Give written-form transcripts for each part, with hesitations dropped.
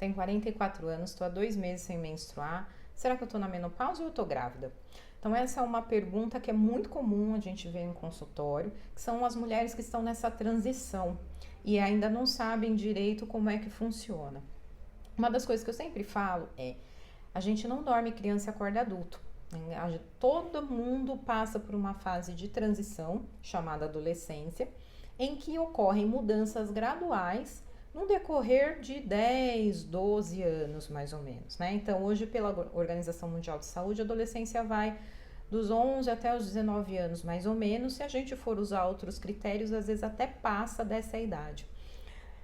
tenho 44 anos, estou há 2 meses sem menstruar. Será que eu estou na menopausa ou eu estou grávida? Então essa é uma pergunta que é muito comum a gente ver em consultório, que são as mulheres que estão nessa transição e ainda não sabem direito como é que funciona. Uma das coisas que eu sempre falo é: a gente não dorme criança e acorda adulto. Todo mundo passa por uma fase de transição, chamada adolescência, em que ocorrem mudanças graduais no decorrer de 10, 12 anos, mais ou menos, né? Então, hoje, pela Organização Mundial de Saúde, a adolescência vai dos 11 até os 19 anos, mais ou menos. Se a gente for usar outros critérios, às vezes até passa dessa idade.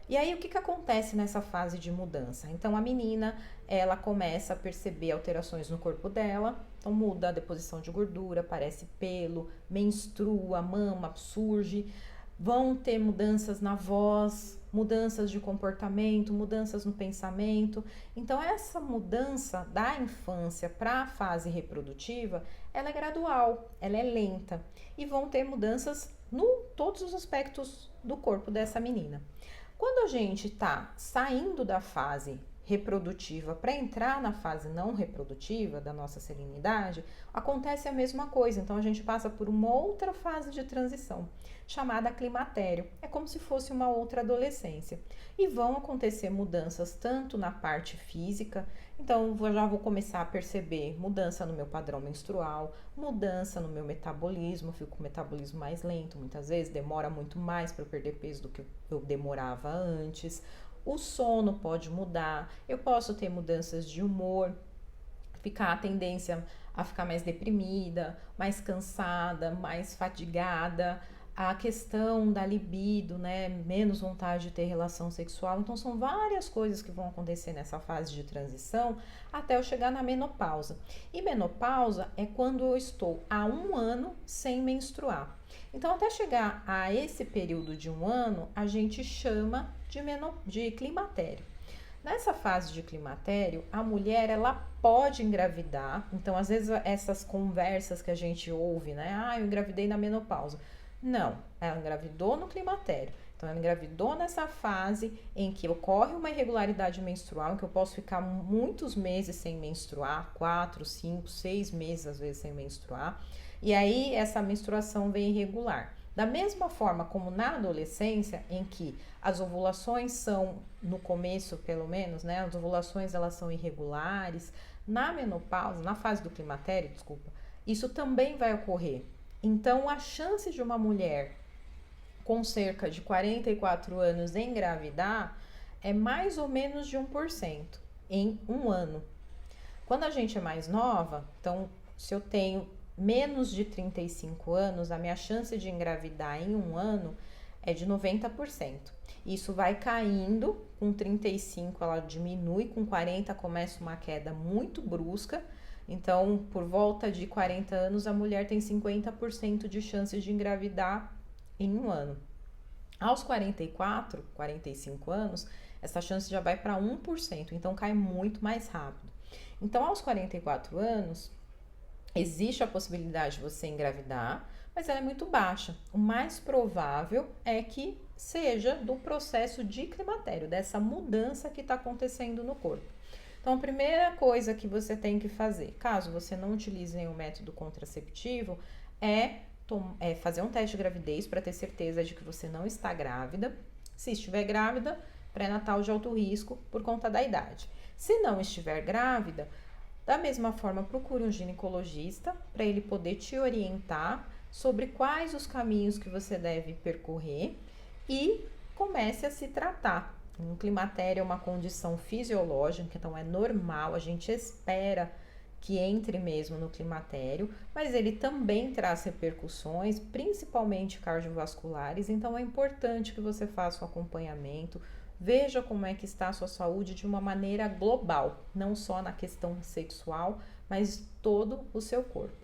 E aí, o que acontece nessa fase de mudança? Então, a menina, ela começa a perceber alterações no corpo dela. Então, muda a deposição de gordura, aparece pelo, menstrua, mama surge. Vão ter mudanças na voz, mudanças de comportamento, mudanças no pensamento. Então, essa mudança da infância para a fase reprodutiva, ela é gradual, ela é lenta. E vão ter mudanças em todos os aspectos do corpo dessa menina. Quando a gente está saindo da fase reprodutiva para entrar na fase não reprodutiva da nossa serenidade, acontece a mesma coisa. Então a gente passa por uma outra fase de transição, chamada climatério. É como se fosse uma outra adolescência. E vão acontecer mudanças tanto na parte física, então eu já vou começar a perceber mudança no meu padrão menstrual, mudança no meu metabolismo, fico com o metabolismo mais lento, muitas vezes demora muito mais para eu perder peso do que eu demorava antes. O sono pode mudar, eu posso ter mudanças de humor, ficar a tendência a ficar mais deprimida, mais cansada, mais fadigada, a questão da libido, né, menos vontade de ter relação sexual. Então são várias coisas que vão acontecer nessa fase de transição até eu chegar na menopausa. E menopausa é quando eu estou há 1 ano sem menstruar. Então até chegar a esse período de 1 ano, a gente chama de climatério. Nessa fase de climatério, a mulher ela pode engravidar. Então, às vezes essas conversas que a gente ouve, né? Ah, eu engravidei na menopausa. Não, ela engravidou no climatério. Então, ela engravidou nessa fase em que ocorre uma irregularidade menstrual, em que eu posso ficar muitos meses sem menstruar, 4, 5, 6 meses às vezes sem menstruar. E aí essa menstruação vem irregular. Da mesma forma como na adolescência, em que as ovulações são, no começo pelo menos, né, as ovulações elas são irregulares, na menopausa, na fase do climatério, desculpa, isso também vai ocorrer. Então, a chance de uma mulher com cerca de 44 anos engravidar é mais ou menos de 1% em 1 ano. Quando a gente é mais nova, então, se eu tenho menos de 35 anos, a minha chance de engravidar em 1 ano é de 90%. Isso vai caindo, com 35 ela diminui, com 40 começa uma queda muito brusca. Então, por volta de 40 anos, a mulher tem 50% de chances de engravidar em 1 ano. Aos 44, 45 anos, essa chance já vai para 1%, então cai muito mais rápido. Então, aos 44 anos, existe a possibilidade de você engravidar, mas ela é muito baixa. O mais provável é que seja do processo de climatério, dessa mudança que está acontecendo no corpo. Então, a primeira coisa que você tem que fazer, caso você não utilize nenhum método contraceptivo, é fazer um teste de gravidez para ter certeza de que você não está grávida. Se estiver grávida, pré-natal de alto risco por conta da idade. Se não estiver grávida, da mesma forma, procure um ginecologista para ele poder te orientar sobre quais os caminhos que você deve percorrer e comece a se tratar. Um climatério é uma condição fisiológica, então é normal, a gente espera que entre mesmo no climatério, mas ele também traz repercussões, principalmente cardiovasculares, então é importante que você faça o acompanhamento, veja como é que está a sua saúde de uma maneira global, não só na questão sexual, mas todo o seu corpo.